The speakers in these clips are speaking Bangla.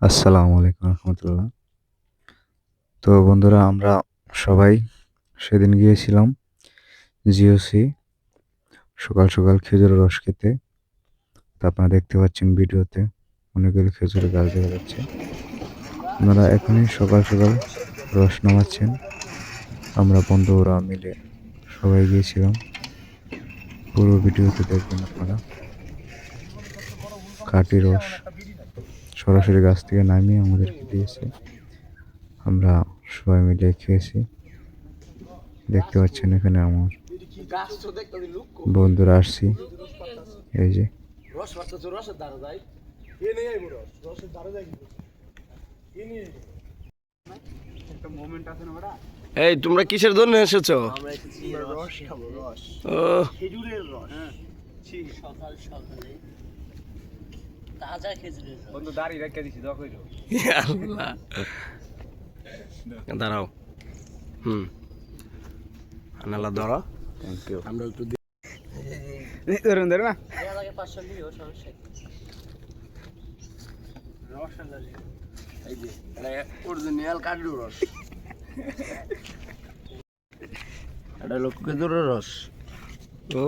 আসসালামু আলাইকুম রহমতুল্লাহ। তো বন্ধুরা, আমরা সবাই সেদিন গিয়েছিলাম জিওসি সকাল সকাল খেজুরের রস খেতে। তা আপনারা দেখতে পাচ্ছেন ভিডিওতে অনেকগুলো খেজুরের গাছ দেখা যাচ্ছে। আপনারা এখনই সকাল সকাল রস নামাচ্ছেন। আমরা বন্ধুরা মিলে সবাই গিয়েছিলাম। পুরো ভিডিওতে দেখবেন আপনারা। খাঁটি রস সরাসরি গাছ থেকে নামিয়ে আমাদেরকে দিয়েছে। আমরা সবাই মিলে খেয়েছি। দেখতে পাচ্ছেন এখানে আমার বন্ধুরা আসছি, এই যে এই তোমরা কিসের জন্য এসেছো? আমরা এসেছি রস খাবো, রস, ও খেজুরের রস। সকাল সকালে তাজা খেজুরের রস। বন্ধু দাড়ি রেখে দিছি দেখো আল্লাহ, দাঁড়াও। আনালা ধরো। Thank you. আমরা একটু ধরুন ধরুন না দেওয়া লাগে 500 নিও, সমস্যা কি? রস আনলে এই যে অরিজিনাল কাজু রস। এটা হলো খেজুরের রস। ও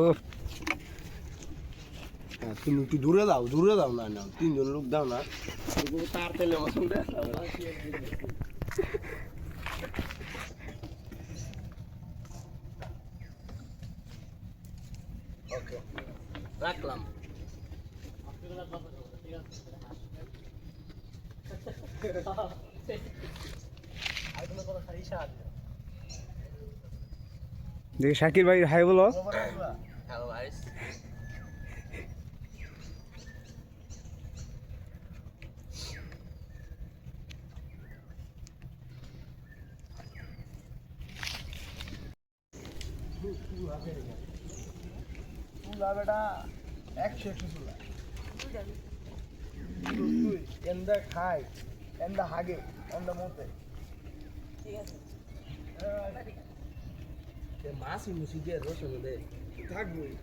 তুমি একটু দূরে দাও, দূরে দাও। না না, তিনজন লোক দাও না, তার তেলে মতন ওকে, রাখলাম। দেখি শাকির ভাই হাই বলো। হ্যালো গাইস, চুলা বেটা 100 চুলা এন্দা খাই, এন্দা হাগে, এন্দা মতে। ঠিক আছে। মাছি মুছি দিয়ে রস দে থাকবই।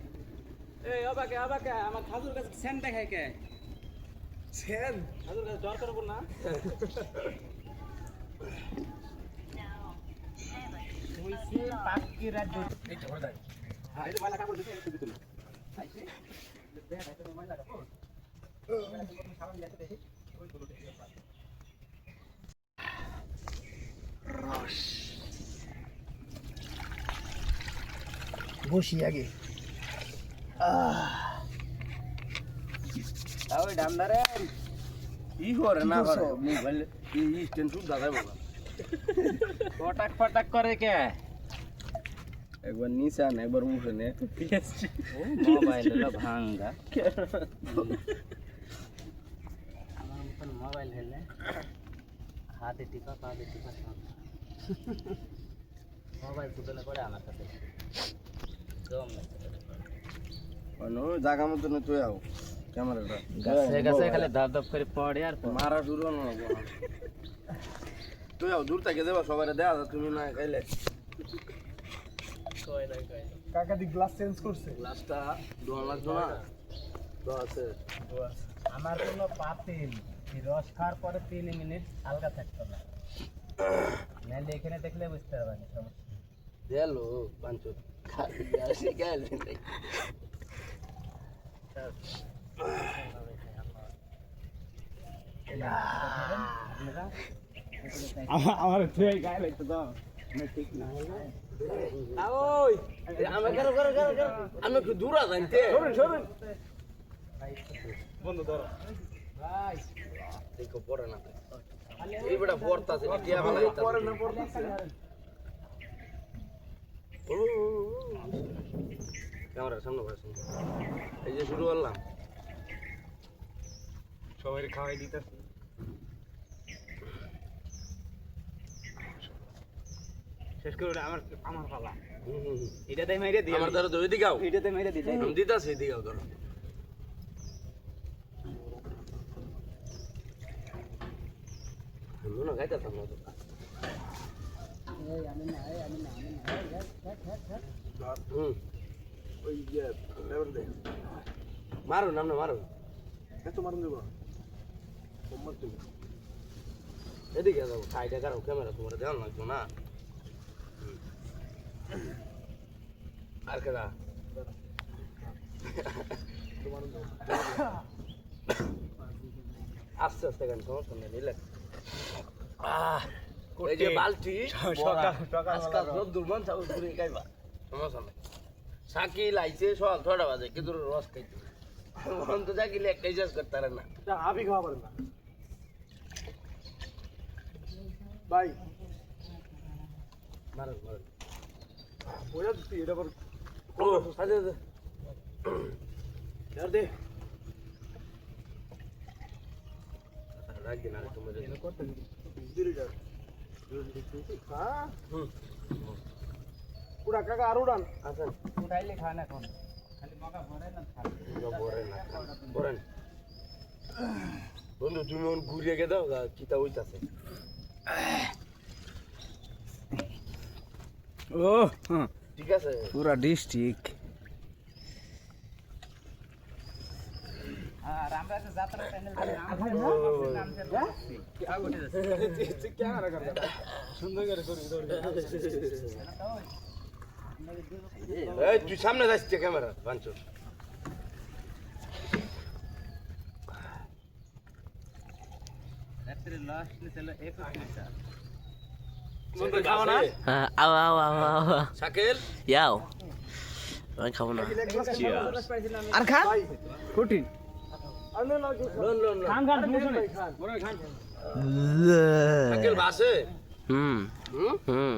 এই আবাকে আবাকে আমার খাজুর গাছ সেন দেখায় কে? সেন খাজুর গাছ দর করব না। কইছে পাক্কি রাত এই ধরে দাই। হ্যাঁ, এই মালা কাপড় দিতে দিতে না। আইছে দে এটা মালা কাপড়। রস বসি আগে। ওই ডান্ডারে ই করে না করে মোবাইল ই স্ট্যান্ড শুদ্ধ দাদা বাবা ফটাক ফটাক করে কে? একবার নিশান একবার মুখে নে মোবাইল হলো ভাঙ্গা। আমার মতন মোবাইল হলে হাতে টিপা পাতে টিপা সব মোবাইল তুলে পড়ে আমার কাছে দম লাগছে। অন্য জায়গা মতো না তুই আও ক্যামেরাটা গাছে গাছে খালি ধাপ ধাপ করে পড়ে আর মারা শুরু না তুই আও দূর থেকে দেবা সবাই দেয়া তুমি না খাইলে কাকা দি গ্লাস চেঞ্জ করছে। গ্লাসটা দোয়া লাগতো না তো আছে আমার কোনো পাতিল এই রস খাওয়ার পরে 3 মিনিট হালকা থাকতো না, নাহলে এখানে দেখলে বুঝতে পারবেন সমস্যা। দেলো পাঁচু খালি আসি গেলে আমার তুই গায়ে লাগতো দাও না, ঠিক না। ওই আমি করো করো করো করো আমি একটু দূর আছি সরুন সরুন বন্ধু ধরো। ভাই দেখো পড়ে না এই বেটা পড়তাছে টিয়া বানাই পরে না পড়তাছে। ক্যামেরার সামনে বসে এই যে শুরু করলাম সবাই খাওয়াই দিতেছি। শেষ করে আমার আমার পালা। এটাতে মেরে দিই, আমার ধরো দুই দিকে আও এটাতে মেরে দিই। আমি দিতাছি দিকে আও ধরো মনে গাইতাম না তো ওই যে লেভেল দে মারো নাম না মারো এত মারুন দেবো। সম্মান তুমি এদিকে যাবো সাইডে কারো ক্যামেরা তোমার দেওয়া লাগতো না আর কেডা আস্তে আস্তে গান সমস্যা নেই নিলে এই যে বালতি আজকাল রোদ্দুর মন চাউল পুরি খাইবা সমস্যা নেই সাকিল আইছে সকাল 6টা বাজে কিন্তু রস খাইতে মন তো জাকিলে একটাই শেষ করতে পারে না হাবি খাওয়া পারেন না ভাই মারো মারো ওরা দিচ্ছি এটা পর ও আচ্ছা আচ্ছা আর দে রাখি না তোমার করতে দিরে যা হ্যাঁ পুরা কাকা আর উড়ান আসেন উঠাইলে খান এখন খালি মগা ভরে না খান বরেন না বরেন বন্ধু তুমি ওন ঘুরিয়ে গে দাও কিতা হইতাছে ও ঠিক আছে পুরা ডিস্ট্রিক্ট আর আমরা যে যাত্রা চ্যানেল সুন্দর করে করি এই তুই সামনে যাচ্ছে ক্যামেরা বাঞ্চো রাত্রে লাস্ট চলে 21 মিনিট বন্ধু খাও না হ্যাঁ আও আও আও আও শাকিল ইয়াও আমি খাবো না আর খান কঠিন লোন লোন লোন খান খান বড় খান শাকিল বাসে হুম হুম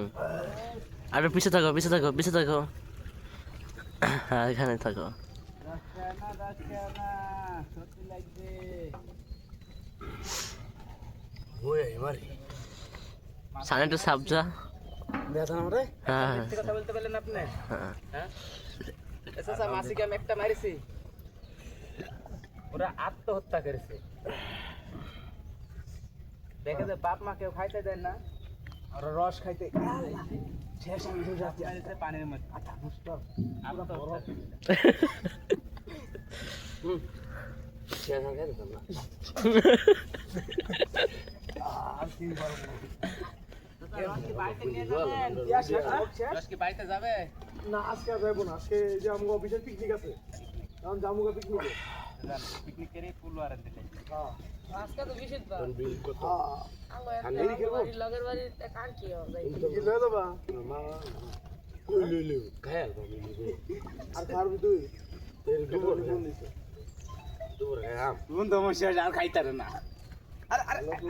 আরে পিছে থাকো পিছে থাকো পিছে থাকো হ্যাঁ এখানে থাকো সত্যি লাগবে ওই মারি সামনে একটু সাবজা ব্যথা না রে হ্যাঁ কথা বলতে পারলেন আপনি হ্যাঁ হ্যাঁ এসা মাসিকে আমি একটা মারিছি ওরা আত্মহত্যা করেছে দেখে যে বাপ মা কেউ খাইতে দেন না আর রস খাইতে শেষ আমি যাচ্ছি পানির মধ্যে আচ্ছা দুষ্ট শেষ হয়ে গেছে না বাড়িতে যাবে না আজকে আর যাবো না আজকে এই যে আমার অফিসের পিকনিক আছে কারণ জামুগা পিকনিকে পিকনিক করে ফুল আর দিতে আজকে তো বিশেষ কোন বিল কত লগের বাড়িতে কার কি হবে কি লয়ে দেবা মা কই লইলো খায়াল বামি নিবে আর খাওয়াবি তুই এর দুপুর ফোন দিছে দুপুর খাম বন্ধু আমার শেষ আর খাইতারে না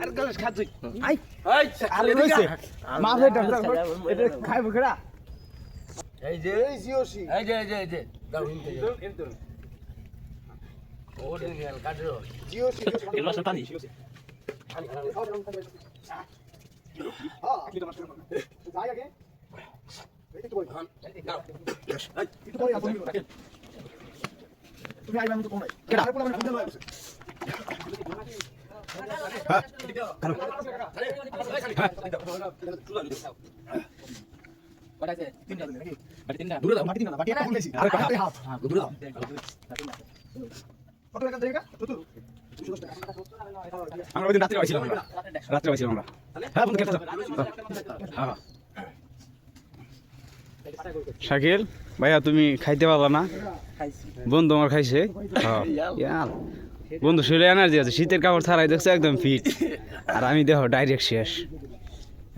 আর গলস খাচ্ছি এই আর রইছে মাছ এটা খাইবো কেডা এই যে এই জিওসি এই যে দাও হিনতে ওর দিন গেল কাটরো জিওসি পানি যাই আগে একটু বল দাও একটু বল তুমি আইবা আমি তো কোন নাই কেডা পুরো মানে বুঝতে লয় দূরে দাও মাটি না বাকি একটা বলেছি আরে কাটতে হাত দূরে দাও কত টাকা দেਗਾ তো আমরা ওই দিন রাত্রে আইছিলাম আমরা হ্যাঁ বন্ধু খেতে হ্যাঁ শাকিল ভাইয়া তুমি খাইতে পারলা না বন্ধু আমার খাইছে হ্যাঁ বন্ধু শরীরে এনার্জি আছে শীতের কাপড় ছাড়াই দেখছো একদম ফিট আর আমি দেখো ডাইরেক্ট শেষ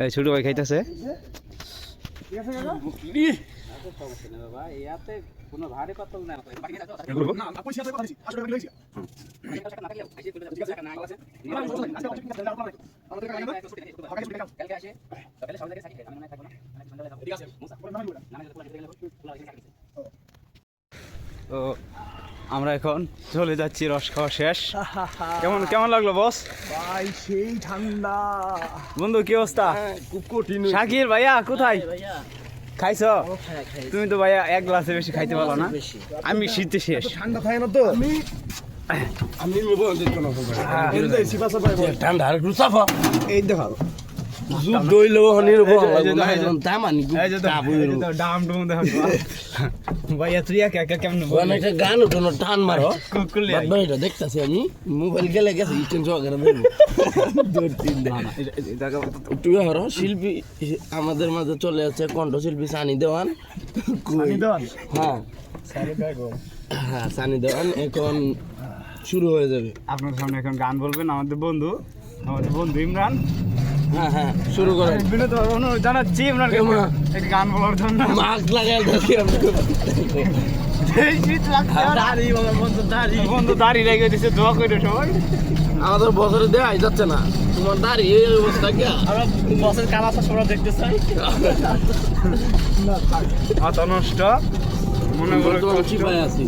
এই ছোট ভাই খাইতেছে ইয়াতে কোনো ভারী পাতল না না পয়সা তো কথা দিছি 8 টাকা লইছি তো আমরা এখন চলে যাচ্ছি রস খাওয়া শেষ কেমন কেমন লাগলো বস ভাই সেই ঠান্ডা বন্ধু কি অবস্থা খুব কঠিন শাকির ভাইয়া কোথায় ভাইয়া খাইছো তুমি তো ভাইয়া এক গ্লাসে বেশি খাইতে পারো না আমি শীতে শেষ ঠান্ডা থাকে না তো আমি নেব দেখো না এই সিপাসা ভাই ঠান্ডা আর একটু সাফা এই দেখাও যুদ্ধ হইলেও হনির বল দামানি এই যে ডাম ডুম দেখো ভাইয়া তুই একা একা কেমন একটা গান উঠানো টান মারো কুকুলি এটা দেখতেছি আমি মোবাইল গেলে গেছে স্টেন সহকারে দেখবো 2-3 দিন তুই হরো শিল্পী আমাদের মাঝে চলে যাচ্ছে কণ্ঠশিল্পী সানি দেওয়ান হ্যাঁ হ্যাঁ সানি দেওয়ান এখন শুরু হয়ে যাবে আপনার সামনে এখন গান বলবেন আমাদের বন্ধু ইমরান হ্যাঁ হ্যাঁ শুরু করেন বিনোদ অনুরোধ জানাচ্ছি ইমরান একটা গান বলার জন্য মাস্ক লাগাই দেখি শীত লাগছে বন্ধু দাড়ি লেগে দিছে দোয়া করে সবাই আমাদের বছরে দেওয়াই যাচ্ছে না তোমার দাঁড়ি এই অবস্থা কি আমরা বসের কালা সবরা দেখতে চাই মাথা নষ্ট মনে করে চিপায় আছি